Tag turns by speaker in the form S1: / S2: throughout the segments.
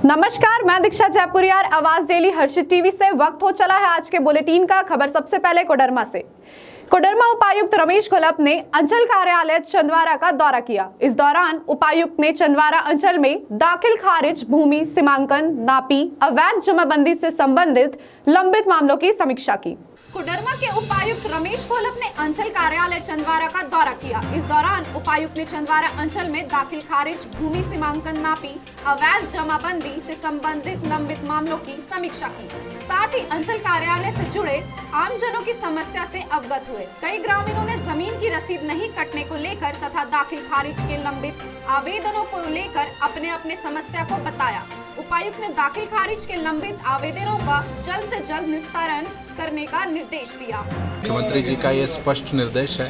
S1: नमस्कार, मैं दीक्षा जयपुरिया, आवाज डेली हर्षित टीवी से। वक्त हो चला है आज के बुलेटिन का। खबर सबसे पहले कोडरमा से। कोडरमा उपायुक्त रमेश घोलप ने अंचल कार्यालय चंदवारा का दौरा किया। इस दौरान उपायुक्त ने चंदवारा अंचल में दाखिल खारिज, भूमि सीमांकन, नापी, अवैध जमाबंदी से संबंधित लंबित मामलों की समीक्षा की। कोडरमा के उपायुक्त रमेश घोलप ने अंचल कार्यालय चंदवारा का दौरा किया। इस दौरान उपायुक्त ने चंदवारा अंचल में दाखिल खारिज, भूमि सीमांकन, नापी, अवैध जमाबंदी से संबंधित लंबित मामलों की समीक्षा की। साथ ही अंचल कार्यालय से जुड़े आमजनों की समस्या से अवगत हुए। कई ग्रामीणों ने जमीन की रसीद नहीं कटने को लेकर तथा दाखिल खारिज के लंबित आवेदनों को लेकर अपने अपने समस्या को बताया। उपायुक्त ने दाखिल खारिज के लंबित आवेदनों का जल्द से जल्द निस्तारण करने का निर्देश दिया।
S2: मुख्यमंत्री जी का ये स्पष्ट निर्देश है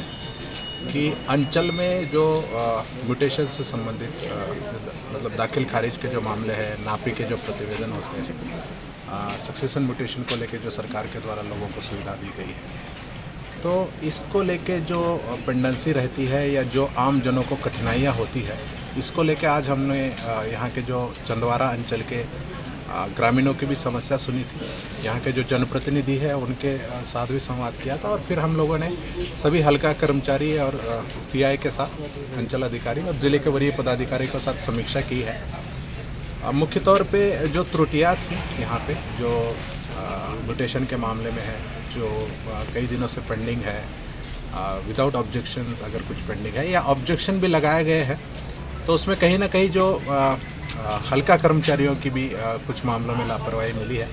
S2: कि अंचल में जो म्यूटेशन से संबंधित मतलब दाखिल खारिज के जो मामले हैं, नापी के जो प्रतिवेदन होते हैं, सक्सेशन म्यूटेशन को लेके जो सरकार के द्वारा लोगों को सुविधा दी गई है, तो इसको लेके जो पेंडेंसी रहती है या जो आम जनों को कठिनाइयाँ होती है, इसको लेके आज हमने यहाँ के जो चंदवारा अंचल के ग्रामीणों की भी समस्या सुनी थी। यहाँ के जो जनप्रतिनिधि है उनके साथ भी संवाद किया था और फिर हम लोगों ने सभी हल्का कर्मचारी और सीआई के साथ, अंचल अधिकारी और ज़िले के वरीय पदाधिकारी के साथ समीक्षा की है। मुख्य तौर पे जो त्रुटियाँ थी यहाँ पे, जो म्यूटेशन के मामले में है, जो कई दिनों से पेंडिंग है, विदाउट ऑब्जेक्शन अगर कुछ पेंडिंग है या ऑब्जेक्शन भी लगाए गए हैं, तो उसमें कहीं ना कहीं जो हल्का कर्मचारियों की भी कुछ मामलों में लापरवाही मिली है,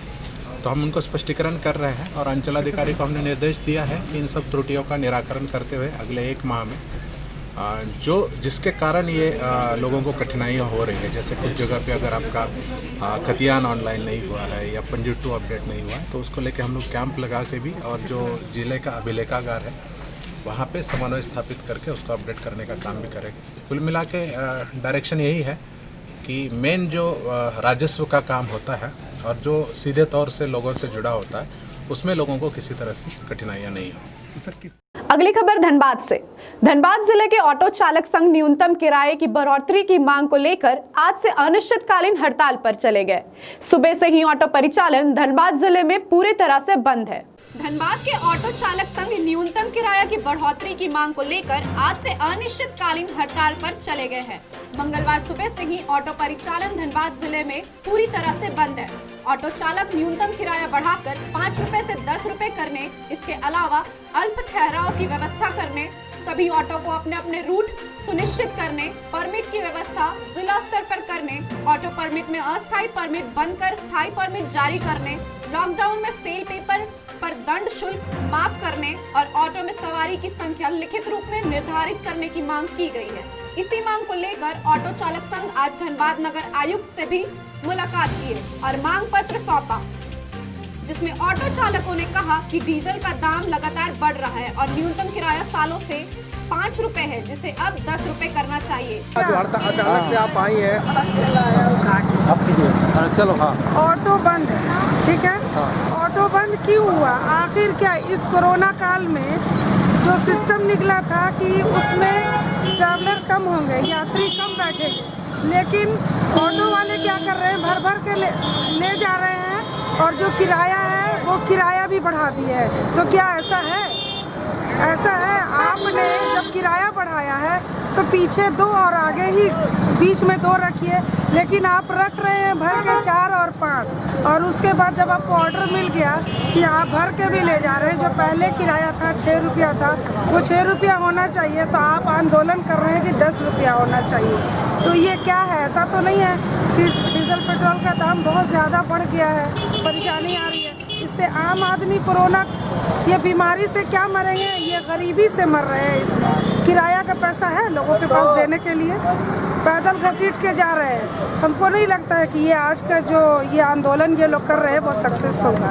S2: तो हम उनको स्पष्टीकरण कर रहे हैं और अंचलाधिकारी को हमने निर्देश दिया है कि इन सब त्रुटियों का निराकरण करते हुए अगले 1 माह में जो जिसके कारण ये लोगों को कठिनाइयाँ हो रही है, जैसे कुछ जगह पे अगर आपका खतियान ऑनलाइन नहीं हुआ है या पंजी 2 अपडेट नहीं हुआ है, तो उसको लेके हम लोग कैंप लगा के भी और जो जिले का अभिलेखागार है वहाँ पे समन्वय स्थापित करके उसको अपडेट करने का काम भी करेंगे। कुल मिला के डायरेक्शन यही है कि मेन जो राजस्व का काम होता है और जो सीधे तौर से लोगों से जुड़ा होता है, उसमें लोगों को किसी तरह से कठिनाइयाँ नहीं हो।
S1: अगली खबर धनबाद से। धनबाद जिले के ऑटो चालक संघ न्यूनतम किराए की बढ़ोतरी की मांग को लेकर आज से अनिश्चितकालीन हड़ताल पर चले गए। सुबह से ही ऑटो परिचालन धनबाद जिले में पूरी तरह से बंद है। धनबाद के ऑटो चालक संघ न्यूनतम किराया की बढ़ोतरी की मांग को लेकर आज से अनिश्चितकालीन हड़ताल पर चले गए हैं। मंगलवार सुबह से ही ऑटो परिचालन धनबाद जिले में पूरी तरह से बंद है। ऑटो चालक न्यूनतम किराया बढ़ाकर 5 रुपए से 10 रुपए करने, इसके अलावा अल्प ठहराव की व्यवस्था करने, सभी ऑटो को अपने अपने रूट सुनिश्चित करने, परमिट की व्यवस्था जिला स्तर पर करने, ऑटो परमिट में अस्थायी परमिट बंद कर स्थायी परमिट जारी करने, लॉकडाउन में फेल पेपर पर दंड शुल्क माफ करने और ऑटो में सवारी की संख्या लिखित रूप में निर्धारित करने की मांग की गई है। इसी मांग को लेकर ऑटो चालक संघ आज धनबाद नगर आयुक्त से भी मुलाकात किए और मांग पत्र सौंपा, जिसमें ऑटो चालकों ने कहा कि डीजल का दाम लगातार बढ़ रहा है और न्यूनतम किराया सालों से 5 रुपए है, जिसे अब 10 रुपए करना चाहिए।
S3: अचानक से आप आई है, चलो हाँ।
S4: ऑटो बंद है, ठीक है। ऑटो बंद क्यों हुआ? आखिर क्या इस कोरोना काल में जो सिस्टम निकला था कि उसमें ट्रैवलर कम होंगे, यात्री कम बैठेंगे, लेकिन ऑटो वाले क्या कर रहे हैं, भर भर के ले जा रहे हैं और जो किराया है वो किराया भी बढ़ा दिया है। तो क्या ऐसा है? ऐसा है, आपने जब किराया बढ़ाया है तो पीछे 2 और आगे ही बीच में 2 रखिए, लेकिन आप रख रहे हैं भर के 4 और 5, और उसके बाद जब आपको ऑर्डर मिल गया कि आप भर के भी ले जा रहे हैं, जो पहले किराया था 6 रुपया था वो 6 रुपया होना चाहिए, तो आप आंदोलन कर रहे हैं कि 10 रुपया होना चाहिए। तो ये क्या है? ऐसा तो नहीं है कि डीजल पेट्रोल का दाम बहुत ज़्यादा बढ़ गया है, परेशानी आ रही है, इससे आम आदमी कोरोना ये बीमारी से क्या मरेंगे, ये गरीबी से मर रहे हैं। इसमें किराया का पैसा है लोगों के पास देने के लिए, पैदल घसीट के जा रहे हैं। हमको नहीं लगता है कि ये आज का जो ये आंदोलन ये लोग कर रहे हैं वो सक्सेस होगा।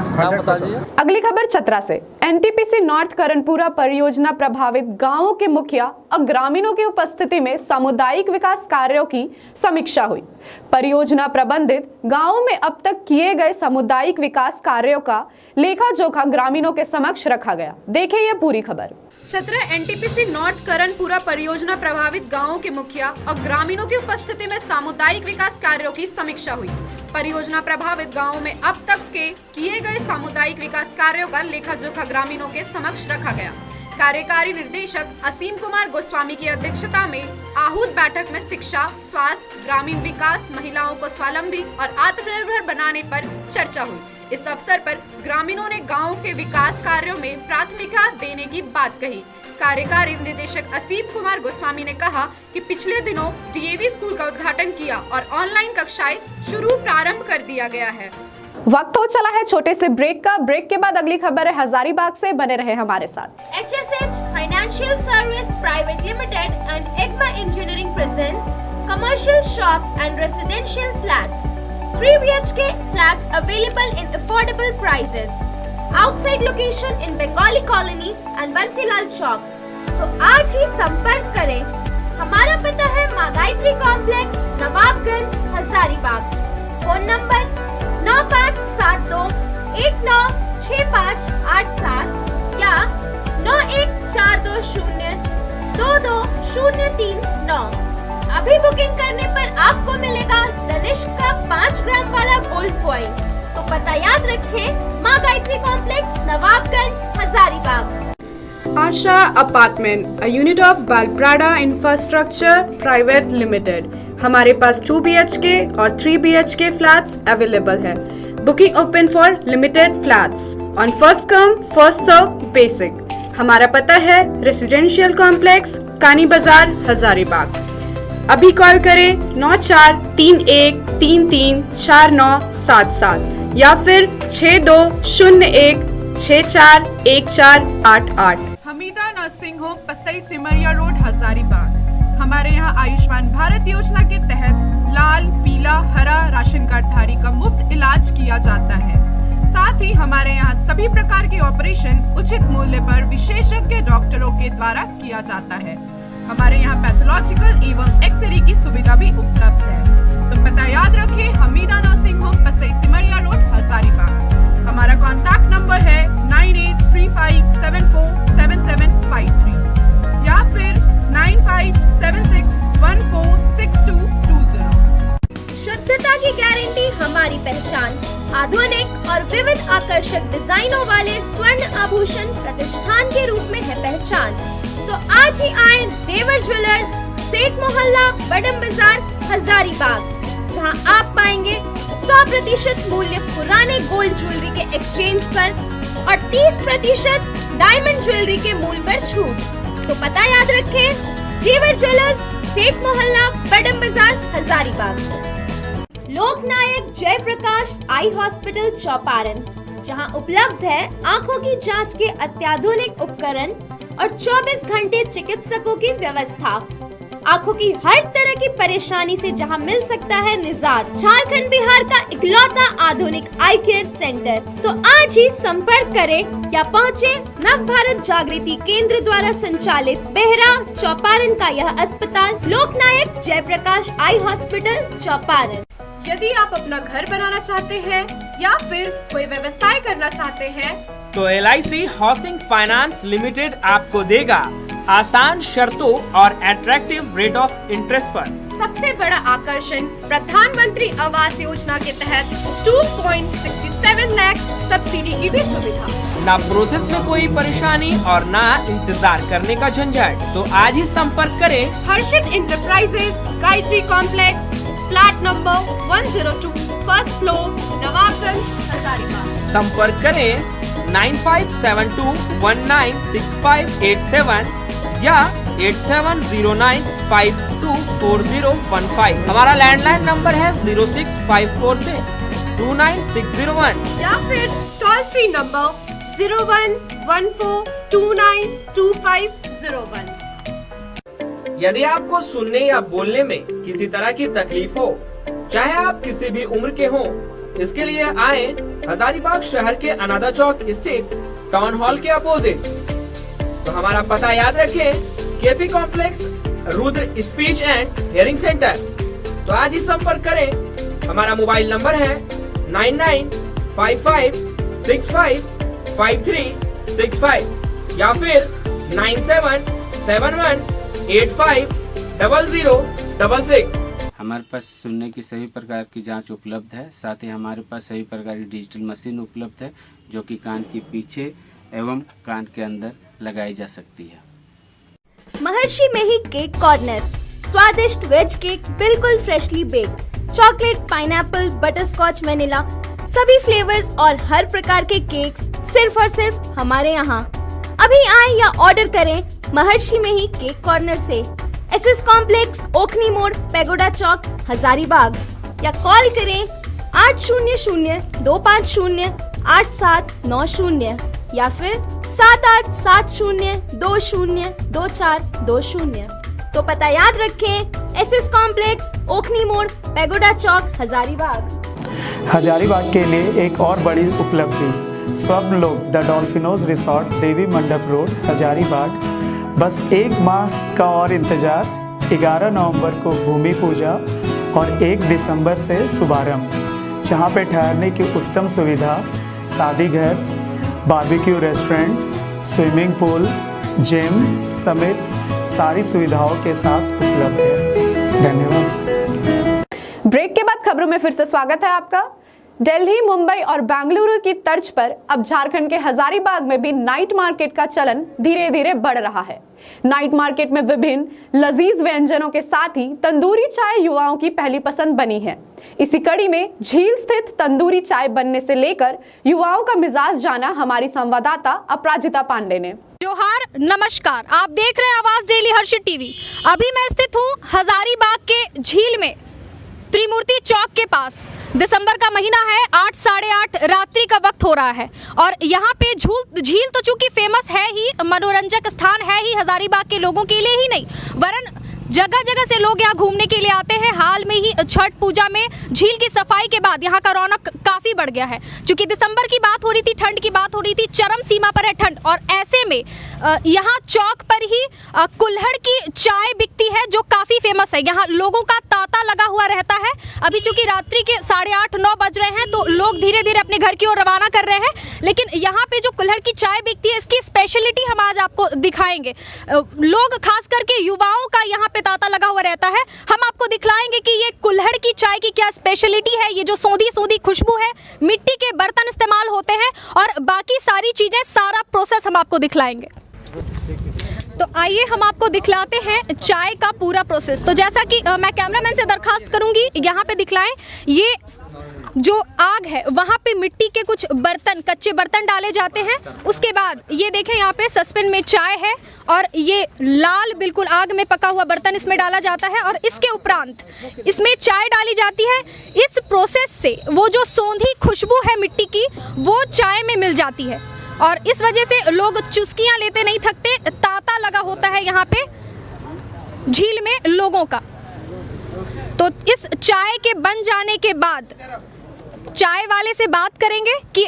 S1: अगली खबर चतरा से। एनटीपीसी नॉर्थ करणपुरा परियोजना प्रभावित गांवों के मुखिया और ग्रामीणों की उपस्थिति में सामुदायिक विकास कार्यों की समीक्षा हुई। परियोजना प्रबंधित गांवों में अब तक किए गए सामुदायिक विकास कार्यों का लेखा जोखा ग्रामीणों के समक्ष रखा गया। देखिए ये पूरी खबर। चतरा एनटीपीसी नॉर्थ करणपुरा परियोजना प्रभावित गांवों के मुखिया और ग्रामीणों की उपस्थिति में सामुदायिक विकास कार्यों की समीक्षा हुई। परियोजना प्रभावित गांवों में अब तक के किए गए सामुदायिक विकास कार्यों का लेखा जोखा ग्रामीणों के समक्ष रखा गया। कार्यकारी निर्देशक असीम कुमार गोस्वामी की अध्यक्षता में आहूत बैठक में शिक्षा, स्वास्थ्य, ग्रामीण विकास, महिलाओं को स्वावलंबी और आत्मनिर्भर बनाने पर चर्चा हुई। इस अवसर पर ग्रामीणों ने गांव के विकास कार्यों में प्राथमिकता देने की बात कही। कार्यकारी निदेशक असीम कुमार गोस्वामी ने कहा कि पिछले दिनों डीएवी स्कूल का उद्घाटन किया और ऑनलाइन कक्षाएं प्रारंभ कर दिया गया है। वक्त हो चला है छोटे से ब्रेक का। ब्रेक के बाद अगली खबर है हजारीबाग से, बने रहे हमारे साथ।
S5: HSH Financial Service Private Limited and IGMA Engineering presents commercial shop and residential flats. 3 BHK flats available in affordable prices. Outside location in Bengali Colony and Bansilal Chowk. तो आज ही संपर्क करें। हमारा पता है माँ Gayatri complex, Nawabganj, Hazaribagh. Phone number 9572196587 या 9142022039। अभी बुकिंग करने पर आपको मिलेगा तनिष्क का 5 ग्राम वाला गोल्ड कॉइन। तो पता याद रखें, माँ Gayatri complex, Nawabganj, Hazaribagh.
S1: Asha apartment, a unit of Balprada infrastructure private limited. हमारे पास 2 BHK और 3 BHK फ्लैट्स अवेलेबल है। Booking open for limited flats on first come first serve basic. हमारा पता है रेसिडेंशियल कॉम्प्लेक्स, कानी बाजार, हजारीबाग। अभी कॉल करें 9431334977 या फिर 6201641488।
S6: Hamida nursing home, Pasai Simaria road, Hazaribagh. हमारे यहाँ आयुष्मान भारत योजना के तहत लाल, पीला, हरा राशन कार्ड धारी का मुफ्त इलाज किया जाता है। साथ ही हमारे यहाँ सभी प्रकार के ऑपरेशन उचित मूल्य पर विशेषज्ञ डॉक्टरों के द्वारा किया जाता है। हमारे यहाँ पैथोलॉजिकल एवं एक्सरे की सुविधा भी उपलब्ध है। तो पता याद रखें, Hamida nursing home, Pasai Simaria road, Hazaribagh. हमारा कॉन्टैक्ट नंबर है 9835747753 या फिर 9576146220।
S5: शुद्धता की गारंटी हमारी पहचान। आधुनिक और विविध आकर्षक डिजाइनों वाले स्वर्ण आभूषण प्रतिष्ठान के रूप में है पहचान। तो आज ही आए जेवर ज्वेलर्स, सेठ मोहल्ला, बडम बाजार, हजारीबाग, जहां आप पाएंगे 100% मूल्य पुराने गोल्ड ज्वेलरी के एक्सचेंज पर और 30% डायमंड ज्वेलरी के मूल्य पर छूट। तो पता याद रखें, जेवर ज्वेलर्स, सेठ मोहल्ला, बडम बाजार, हजारीबाग। लोकनायक जयप्रकाश आई हॉस्पिटल, चौपारण, जहां उपलब्ध है आंखों की जांच के अत्याधुनिक उपकरण और 24 घंटे चिकित्सकों की व्यवस्था। आंखों की हर तरह की परेशानी से जहां मिल सकता है निजात। झारखंड बिहार का इकलौता आधुनिक आई केयर सेंटर। तो आज ही संपर्क करें या पहुंचे नव भारत जागृति केंद्र द्वारा संचालित बेहरा, चौपारण का यह अस्पताल, लोकनायक जयप्रकाश आई हॉस्पिटल, चौपारण।
S1: यदि आप अपना घर बनाना चाहते हैं या फिर कोई व्यवसाय करना चाहते हैं
S7: तो LIC हाउसिंग फाइनेंस लिमिटेड आपको देगा आसान शर्तों और अट्रैक्टिव रेट ऑफ इंटरेस्ट पर।
S1: सबसे बड़ा आकर्षण, प्रधानमंत्री आवास योजना के तहत 2.67 लाख सब्सिडी की भी सुविधा।
S7: ना प्रोसेस में कोई परेशानी और ना इंतजार करने का झंझट। तो आज ही संपर्क करें
S1: Harshit enterprises, Gayatri complex, flat number 102, first floor, Nawabganj, Hazaribagh.
S7: संपर्क करें 9572196587 या 8709524015। हमारा लैंडलाइन नंबर है 0654 से 29601
S1: या फिर टोल फ्री नंबर 0114292501।
S7: यदि आपको सुनने या बोलने में किसी तरह की तकलीफ हो, चाहे आप किसी भी उम्र के हों, इसके लिए आए हजारीबाग शहर के अनादा चौक स्थित टाउन हॉल के अपोजिट। तो हमारा पता याद रखें, KP complex, Rudra speech and hearing centre. तो आज ही संपर्क करें। हमारा मोबाइल नंबर है 9955655365 या फिर 9771850066।
S8: हमारे पास सुनने की सभी प्रकार की जांच उपलब्ध है। साथ ही हमारे पास सभी प्रकार की डिजिटल मशीन उपलब्ध है जो कि कान के पीछे एवं कान के अंदर लगाई जा सकती है।
S5: महर्षि में ही केक कॉर्नर, स्वादिष्ट वेज केक बिल्कुल freshly baked, chocolate, pineapple, butterscotch, vanilla, सभी फ्लेवर्स और हर प्रकार के केक्स सिर्फ और सिर्फ हमारे यहाँ। अभी आए या ऑर्डर करें महर्षि में ही केक कॉर्नर से, एसएस कॉम्प्लेक्स, ओखनी मोड़, पैगोडा चौक, हजारीबाग, या कॉल करें 800-250-8790 या फिर 7870202420। तो पता याद रखें, एसएस कॉम्प्लेक्स, ओखनी मोड़, पैगोडा चौक, हजारीबाग।
S9: हजारीबाग के लिए एक और बड़ी उपलब्धि, सब लोग द डॉल्फिनोज रिसॉर्ट, देवी मंडप रोड, हजारीबाग। बस एक माह का और इंतजार। 11 नवंबर को भूमि पूजा और 1 दिसंबर से शुभारंभ, जहां पे ठहरने की उत्तम सुविधा, शादी घर, barbecue restaurant, swimming pool, gym समेत सारी सुविधाओं के साथ उपलब्ध है। धन्यवाद।
S1: ब्रेक के बाद खबरों में फिर से स्वागत है आपका। दिल्ली, मुंबई और बेंगलुरु की तर्ज पर अब झारखंड के हजारीबाग में भी नाइट मार्केट का चलन धीरे धीरे बढ़ रहा है। नाइट मार्केट में विभिन्न लजीज व्यंजनों के साथ ही तंदूरी चाय युवाओं की पहली पसंद बनी है। इसी कड़ी में झील स्थित तंदूरी चाय बनने से लेकर युवाओं का मिजाज जाना हमारी संवाददाता अपराजिता पांडे ने।
S10: जोहार, नमस्कार, आप देख रहे हैं आवाज डेली हर्षित टीवी। अभी मैं स्थित हूँ हजारीबाग के झील में, त्रिमूर्ति चौक के पास। दिसंबर का महीना है, 8 साढ़े 8 रात्रि का वक्त हो रहा है और यहाँ पे झील तो चूंकि फेमस है ही, मनोरंजक स्थान है ही हजारीबाग के लोगों के लिए ही नहीं, वरन जगह जगह से लोग यहाँ घूमने के लिए आते हैं। हाल में ही छठ पूजा में झील की सफाई के बाद यहाँ का रौनक काफ़ी बढ़ गया है। चूँकि दिसंबर की बात हो रही थी, ठंड की बात हो रही थी, चरम सीमा पर है ठंड, और ऐसे में यहाँ चौक पर ही कुल्हड़ की चाय बिकती है जो काफ़ी फेमस है। यहाँ लोगों का तांता लगा हुआ रहता है। अभी चूँकि रात्रि के 8:30-9 बज रहे हैं तो लोग धीरे धीरे अपने घर की ओर रवाना कर रहे हैं, लेकिन यहाँ पे जो कुल्हड़ की चाय बिकती है इसकी स्पेशलिटी हम आज आपको दिखाएंगे। लोग खास करके युवाओं का यहाँ पे तांता लगा हुआ रहता है। हम आपको दिखलाएंगे कि ये कुल्हड़ की चाय की क्या स्पेशलिटी है। ये जो सौंधी सौंधी खुशबू है, मिट्टी के बर्तन इस्तेमाल होते हैं और बाकी सारी चीजें, सारा प्रोसेस हम आपको दिखलाएंगे। तो आइए हम आपको दिखलाते हैं चाय का पूरा प्रोसेस। तो जैसा कि मैं कैमरामैन से दरखास्त करूंगी यहाँ पे दिखलाएं। ये जो आग है वहाँ पे मिट्टी के कुछ बर्तन, कच्चे बर्तन डाले जाते हैं। उसके बाद ये देखें यहाँ पे सस्पेन में चाय है और ये लाल बिल्कुल आग में पका हुआ बर्तन इसमें डाला जाता है और इसके उपरांत इसमें चाय डाली जाती है। इस प्रोसेस से वो जो सौंधी खुशबू है मिट्टी की, वो चाय में मिल जाती है और इस वजह से लोग चुस्कियाँ लेते नहीं थकते। तांता लगा होता है यहाँ पे झील में लोगों का। तो इस चाय के बन जाने के बाद चाय वाले से बात करेंगे कि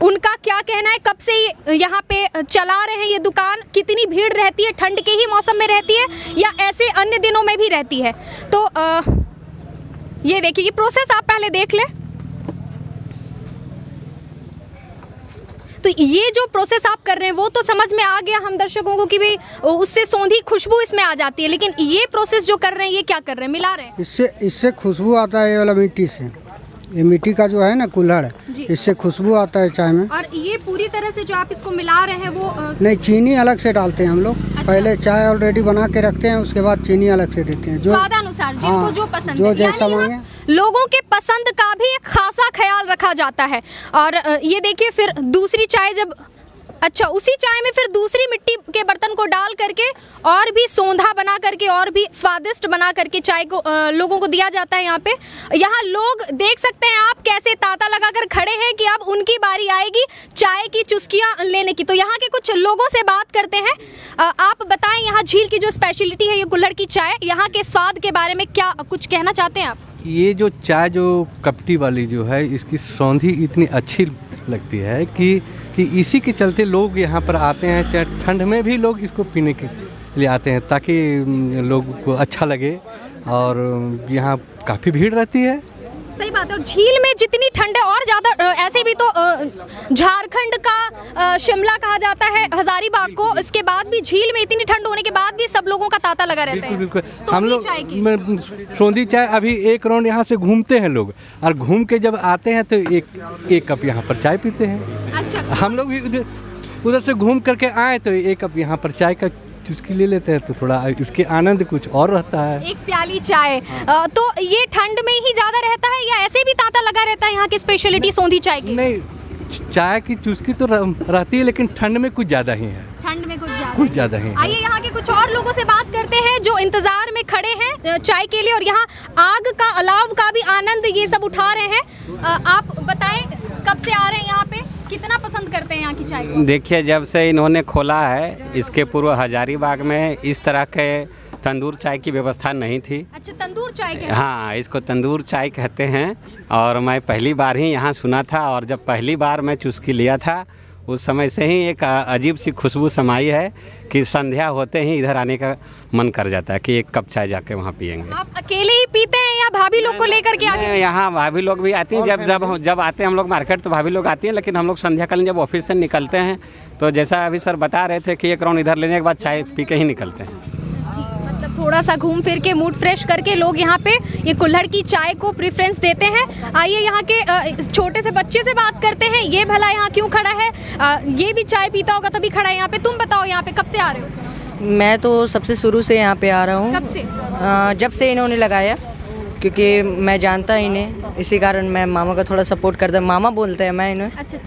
S10: उनका क्या कहना है, कब से यहाँ पे चला रहे हैं ये दुकान, कितनी भीड़ रहती है, ठंड के ही मौसम में रहती है या ऐसे अन्य दिनों में भी रहती है। तो ये देखिए, ये प्रोसेस आप पहले देख लें। तो ये जो प्रोसेस आप कर रहे हैं वो तो समझ में आ गया हम दर्शकों को कि भाई उससे सौंधी खुशबू इसमें आ जाती है, लेकिन ये प्रोसेस जो कर रहे हैं ये क्या कर रहे हैं, मिला रहे हैं?
S3: इससे खुशबू आता है, ये वाला मिट्टी से, ये मिट्टी का जो है ना कुल्हड़, इससे खुशबू आता है चाय में।
S10: और ये पूरी तरह से जो आप इसको मिला रहे हैं वो
S3: नहीं, चीनी अलग से डालते हैं हम लोग। अच्छा। पहले चाय ऑलरेडी बना के रखते हैं, उसके बाद चीनी अलग से देते हैं, जो
S10: स्वादानुसार जिनको जो पसंद
S3: जो
S10: है,
S3: जैसा मांगे।
S10: लोगों के पसंद का भी एक खासा ख्याल रखा जाता है। और ये देखिए, फिर दूसरी चाय जब, अच्छा, उसी चाय में फिर दूसरी मिट्टी के बर्तन को डाल करके और भी सौंधा बना करके और भी स्वादिष्ट बना करके चाय को लोगों को दिया जाता है। यहाँ पे यहाँ लोग देख सकते हैं आप कैसे तांता लगाकर खड़े हैं कि अब उनकी बारी आएगी चाय की चुस्कियाँ लेने की। तो यहाँ के कुछ लोगों से बात करते हैं। आप बताएं, यहाँ झील की जो स्पेशलिटी है ये कुल्हड़ की चाय, यहाँ के स्वाद के बारे में क्या कुछ कहना चाहते हैं आप?
S11: ये जो चाय जो कपटी वाली जो है, इसकी सौंधी इतनी अच्छी लगती है कि इसी के चलते लोग यहाँ पर आते हैं। चाहे ठंड में भी लोग इसको पीने के लिए आते हैं ताकि लोगों को अच्छा लगे। और यहाँ काफ़ी भीड़ रहती है,
S10: सही बात है। और झील में जितनी ठंड है और ज़्यादा, ऐसे भी तो झारखंड का शिमला कहा जाता है हजारीबाग को, इसके बाद भी झील में इतनी ठंड होने के बाद भी सब लोगों का तांता लगा रहता है।
S11: बिल्कुल हम लोग सोंधी चाय अभी एक राउंड यहाँ से घूमते हैं लोग, और घूम के जब आते हैं तो एक कप यहाँ पर चाय पीते हैं। अच्छा, हम लोग भी उधर से घूम करके आए तो एक कप यहाँ पर चाय का चुस्की ले लेते हैं, तो थोड़ा इसके आनंद कुछ और रहता है।
S10: एक प्याली चाय। तो ये ठंड में ही ज्यादा रहता है या ऐसे भी तांता लगा रहता है यहाँ की स्पेशलिटी सोंधी चाय की?
S11: नहीं, चाय की चुस्की तो रहती है, लेकिन ठंड में कुछ ज्यादा ही है।
S10: ठंड में कुछ ज्यादा है। आइए यहाँ के कुछ और लोगों से बात करते हैं जो इंतजार में खड़े हैं चाय के लिए, और यहाँ आग का अलाव का भी आनंद ये सब उठा रहे हैं। आप बताएं कब से आ रहे हैं यहाँ पे, कितना पसंद करते हैं यहाँ की चाय को?
S12: देखिए, जब से इन्होंने खोला है, इसके पूर्व हजारीबाग में इस तरह के तंदूर चाय की व्यवस्था नहीं थी।
S10: अच्छा, तंदूर चाय कहते हैं?
S12: हाँ, इसको तंदूर चाय कहते हैं। और मैं पहली बार ही यहाँ सुना था, और जब पहली बार मैं चुस्की लिया था उस समय से ही एक अजीब सी खुशबू समाई है कि संध्या होते ही इधर आने का मन कर जाता है कि एक कप चाय जाके वहाँ पियेंगे।
S10: आप अकेले ही पीते हैं या भाभी लोग को लेकर के आते हैं?
S12: यहाँ भाभी लोग भी आती हैं, जब आते हैं हम लोग मार्केट तो भाभी लोग आती हैं, लेकिन हम लोग संध्याकालीन जब ऑफिस से निकलते हैं तो जैसा अभी सर बता रहे थे कि एक राउंड इधर लेने के बाद चाय पी के ही निकलते हैं।
S10: जी, मतलब थोड़ा सा घूम फिर के मूड फ्रेश करके लोग यहाँ पे ये कुल्हड़ की चाय को प्रेफरेंस देते हैं। आइए यहाँ के छोटे से बच्चे से बात करते हैं, ये भला यहाँ क्यों खड़ा है? ये भी चाय पीता होगा तभी खड़ा है यहाँ पे। तुम बताओ यहाँ पे कब से आ रहे हो?
S13: मैं तो सबसे शुरू से यहाँ पे आ रहा हूँ।
S10: कब से?
S13: जब से इन्होंने लगाया, क्योंकि मैं जानता इन्हें, इसी कारण मैं मामा का थोड़ा सपोर्ट करता, मामा बोलते हैं मैं इन्हें। अच्छा,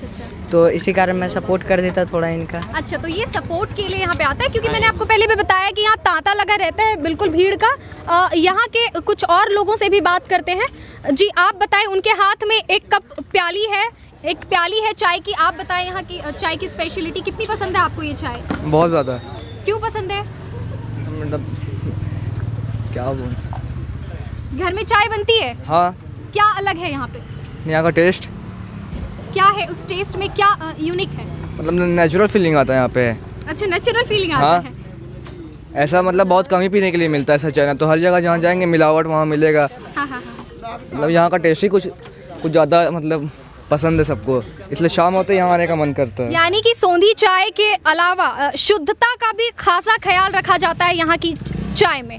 S13: तो इसी कारण मैं सपोर्ट कर देता थोड़ा इनका। अच्छा, तो ये सपोर्ट के लिए यहाँ पे आता है, क्योंकि मैंने आपको पहले भी बताया कि यहाँ तांता लगा रहता है बिल्कुल भीड़ का। यहाँ के कुछ और लोगों से भी बात करते हैं। जी, आप बताएं, उनके हाथ में एक प्याली है चाय की। आप बताएं यहाँ की चाय की स्पेशलिटी कितनी पसंद है आपको ये चाय?
S14: बहुत ज़्यादा।
S10: क्यों पसंद है?
S14: मतलब क्या बोल,
S10: घर में चाय बनती है?
S14: हाँ।
S10: क्या अलग है यहाँ पे?
S14: यहाँ का टेस्ट
S10: क्या है? उस टेस्ट में क्या यूनिक है?
S14: मतलब नेचुरल फीलिंग आता है यहाँ पे।
S10: अच्छा, नेचुरल फीलिंग आता है।
S14: ऐसा मतलब बहुत कम ही पीने के लिए मिलता है ऐसा चाय, तो हर जगह जहाँ जाएंगे मिलावट वहाँ मिलेगा। मतलब यहाँ का टेस्ट ही कुछ ज़्यादा मतलब पसंद है सबको, इसलिए शाम होते यहाँ आने का मन करता है।
S10: यानी कि सोंधी चाय के अलावा शुद्धता का भी खासा ख्याल रखा जाता है यहाँ की चाय में।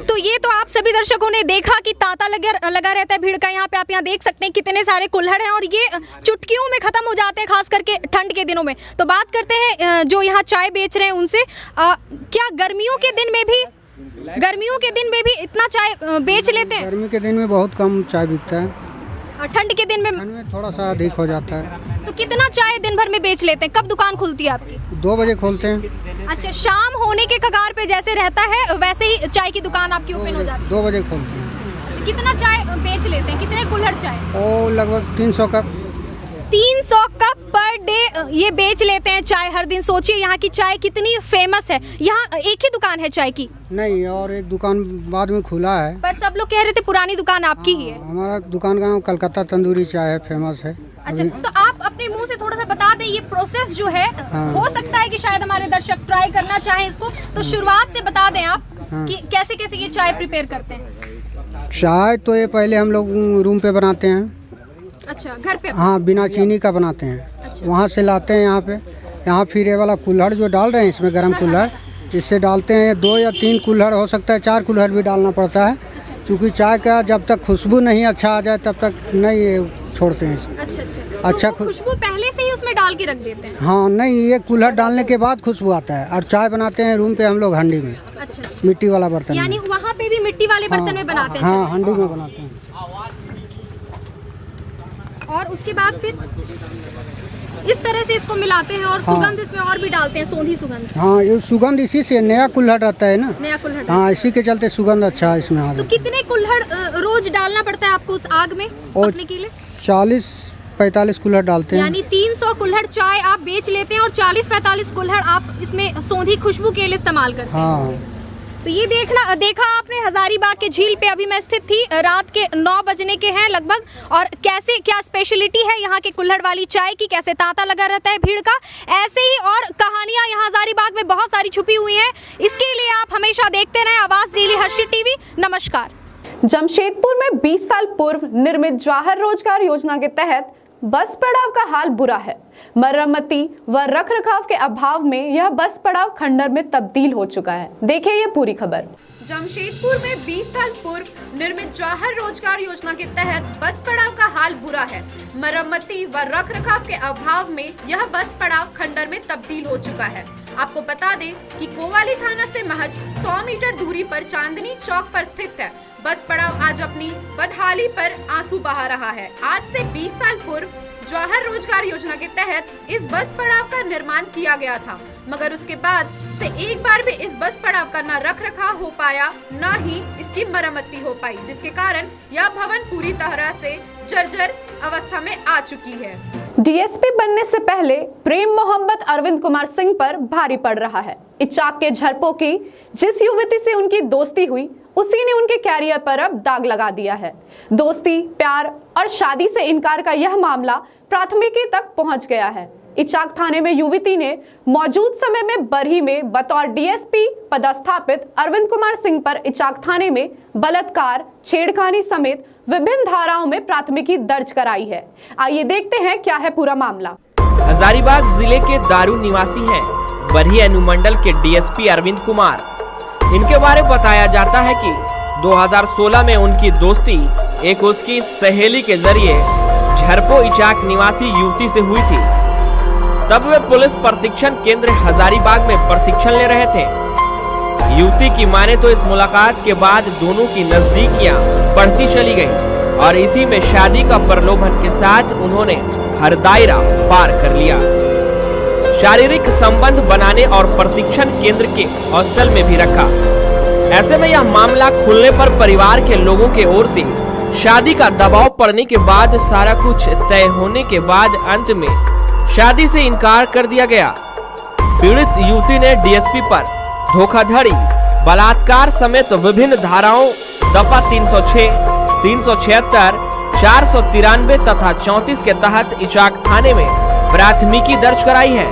S10: तो ये तो आप सभी दर्शकों ने देखा कि तांता लगा रहता है भीड़ का। यहाँ पे आप यहाँ देख सकते हैं कितने सारे कुल्हड़ हैं, और ये चुटकियों में ख़त्म हो जाते हैं, खास करके ठंड के दिनों में। तो बात करते हैं जो यहाँ चाय बेच रहे हैं उनसे। क्या गर्मियों के दिन में भी इतना चाय बेच लेते हैं?
S3: गर्मी के दिन में बहुत कम चाय बिकता है,
S10: ठंड के दिन में
S3: थोड़ा सा अधिक हो जाता है।
S10: तो कितना चाय दिन भर में बेच लेते हैं? कब दुकान खुलती है आपकी?
S3: 2 बजे खोलते हैं।
S10: अच्छा, शाम होने के कगार पे जैसे रहता है वैसे ही चाय की दुकान आपकी ओपन हो जाती है?
S3: 2 बजे खोलते हैं।
S10: अच्छा, कितना चाय बेच लेते हैं? कितने कुल्हड़ चाय?
S3: वो लगभग 300 कप।
S10: 300 कप पर डे ये बेच लेते हैं चाय हर दिन। सोचिए यहाँ की चाय कितनी फेमस है। यहाँ एक ही दुकान है चाय की?
S3: नहीं, और एक दुकान बाद में खुला है,
S10: पर सब लोग कह रहे थे पुरानी दुकान आपकी ही है।
S3: हमारा दुकान का नाम कलकत्ता तंदूरी चाय है, फेमस है।
S10: अच्छा, तो आप अपने मुंह से थोड़ा सा बता दें ये प्रोसेस जो है। हो सकता है कि शायद हमारे दर्शक ट्राई करना चाहें इसको, तो शुरुआत से बता दें आप कि कैसे कैसे ये चाय प्रिपेयर करते हैं।
S3: चाय तो ये पहले हम लोग रूम पे बनाते हैं।
S10: अच्छा, घर पे?
S3: हाँ, बिना चीनी का बनाते हैं। अच्छा। वहाँ से लाते हैं यहाँ फिर ये वाला कुल्हड़ जो डाल रहे हैं इसमें गर्म कुल्हड़, इससे डालते हैं 2 या 3 कुल्हड़, हो सकता है 4 कुल्हड़ भी डालना पड़ता है, क्योंकि चाय का जब तक खुशबू नहीं अच्छा आ जाए तब तक नहीं छोड़ते हैं। अच्छा,
S10: तो खुशबू पहले से ही उसमें डाल के रख देते हैं?
S3: हाँ, नहीं, ये कुल्हड़ डालने के बाद खुशबू आता है। और चाय बनाते हैं रूम पे हम लोग हंडी में। अच्छा, मिट्टी वाला बर्तन।
S10: यानी वहाँ पे भी मिट्टी वाले बर्तन में बनाते हैं?
S3: हाँ, हंडी में बनाते हैं।
S10: और उसके बाद फिर इस तरह से इसको मिलाते हैं, और सुगंध इसमें और भी डालते हैं, सोंधी सुगंध।
S3: हाँ, ये सुगंध इसी से नया कुल्हड़ रहता है ना,
S10: नया कुल्हड़।
S3: हाँ, इसी के चलते सुगंध अच्छा है इसमें आ जाता है।
S10: तो कितने कुल्हड़ रोज डालना पड़ता है आपको उस आग में पकने के लिए?
S3: 40-45 कुल्हड़ डालते हैं।
S10: यानी 300 कुल्हड़ चाय आप बेच लेते हैं, और 40-45 कुल्हड़ आप इसमें सोंधी खुशबू के लिए इस्तेमाल करते हैं।
S3: हाँ।
S10: तो ये देखा आपने हजारीबाग के झील पे। अभी मैं स्थित थी, रात के 9 बजने के हैं लगभग, और कैसे क्या स्पेशलिटी है यहाँ के कुल्हड़ वाली चाय की, कैसे तांता लगा रहता है भीड़ का, ऐसे ही और कहानियाँ यहाँ हजारीबाग में बहुत सारी छुपी हुई हैं। इसके लिए आप हमेशा देखते रहें आवाज़ डेली हर्षित टीवी। नमस्कार।
S1: जमशेदपुर में 20 साल पूर्व निर्मित जवाहर रोजगार योजना के तहत बस पड़ाव का हाल बुरा है। मरम्मती व रखरखाव के अभाव में यह बस पड़ाव खंडर में तब्दील हो चुका है। देखिए ये पूरी खबर।
S15: जमशेदपुर में 20 साल पूर्व निर्मित जवाहर रोजगार योजना के तहत बस पड़ाव का हाल बुरा है। मरम्मती व रखरखाव के अभाव में यह बस पड़ाव खंडर में तब्दील हो चुका है। आपको बता दें कि कोवाली थाना से महज 100 मीटर दूरी पर चांदनी चौक पर स्थित है। बस पड़ाव आज अपनी बदहाली पर आंसू बहा रहा है। आज से 20 साल पूर्व जवाहर रोजगार योजना के तहत इस बस पड़ाव का निर्माण किया गया था, मगर उसके बाद से एक बार भी इस बस पड़ाव का न रखरखाव हो पाया, न ही इसकी मरम्मती हो पाई, जिसके कारण यह भवन पूरी तरह से जर्जर अवस्था में आ चुकी है।
S1: डीएसपी बनने से पहले प्रेम मोहब्बत अरविंद कुमार सिंह पर भारी पड़ रहा है। इचाक के झरपों की जिस युवती से उनकी दोस्ती हुई, उसी ने उनके कैरियर पर अब दाग लगा दिया है। दोस्ती, प्यार और शादी से इनकार का यह मामला प्राथमिकी तक पहुंच गया है। इचाक थाने में युवती ने मौजूद समय में बरही में बतौर डीएसपी पदस्थापित अरविंद कुमार सिंह पर इचाक थाने में बलात्कार, छेड़खानी समेत विभिन्न धाराओं में प्राथमिकी दर्ज कराई है। आइए देखते हैं क्या है पूरा मामला।
S7: हजारीबाग जिले के दारू निवासी हैं बरही अनुमंडल के डीएसपी अरविंद कुमार। इनके बारे में बताया जाता है कि 2016 में उनकी दोस्ती एक उसकी सहेली के जरिए झरपो इचाक निवासी युवती से हुई थी। तब वे पुलिस प्रशिक्षण केंद्र हजारीबाग में प्रशिक्षण ले रहे थे। युवती की माने तो इस मुलाकात के बाद दोनों की नजदीकियां बढ़ती चली गई और इसी में शादी का प्रलोभन के साथ उन्होंने हर दायरा पार कर लिया। शारीरिक संबंध बनाने और प्रशिक्षण केंद्र के हॉस्टल में भी रखा। ऐसे में यह मामला खुलने पर परिवार के लोगों के ओर से शादी का दबाव पड़ने के बाद सारा कुछ तय होने के बाद अंत में शादी से इनकार कर दिया गया। पीड़ित युवती ने डीएसपी पर धोखाधड़ी, बलात्कार समेत विभिन्न धाराओं दफा 306, 376, 493 तथा 34 के तहत इचाक थाने में प्राथमिकी दर्ज कराई है।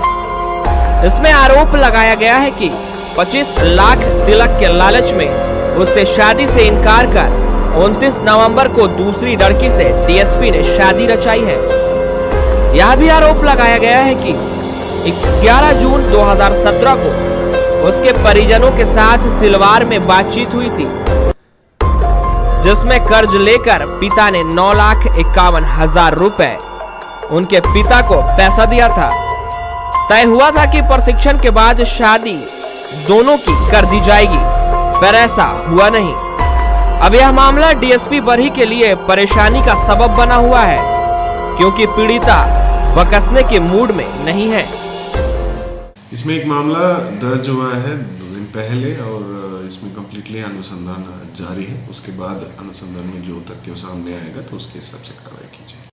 S7: इसमें आरोप लगाया गया है कि 25 लाख तिलक के लालच में उससे शादी से इनकार कर 29 नवंबर को दूसरी लड़की से डीएसपी ने शादी रचाई है। यह भी आरोप लगाया गया है कि 11 जून 2017 को उसके परिजनों के साथ सिलवार में बातचीत हुई थी, जिसमें कर्ज लेकर पिता ने 9,51,000 रुपए उनके पिता को पैसा दिया था। तय हुआ था कि प्रशिक्षण के बाद शादी दोनों की कर दी जाएगी, पर ऐसा हुआ नहीं। अब यह मामला डीएसपी बरही के लिए परेशानी का सबब बना हुआ है, क्योंकि पीड़िता बकसने के मूड में नहीं है।
S16: इसमें एक मामला दर्ज हुआ है 2 दिन पहले और इसमें कम्प्लीटली अनुसंधान जारी है। उसके बाद अनुसंधान में जो तथ्य सामने आएगा तो उसके हिसाब से कार्रवाई की जाएगी।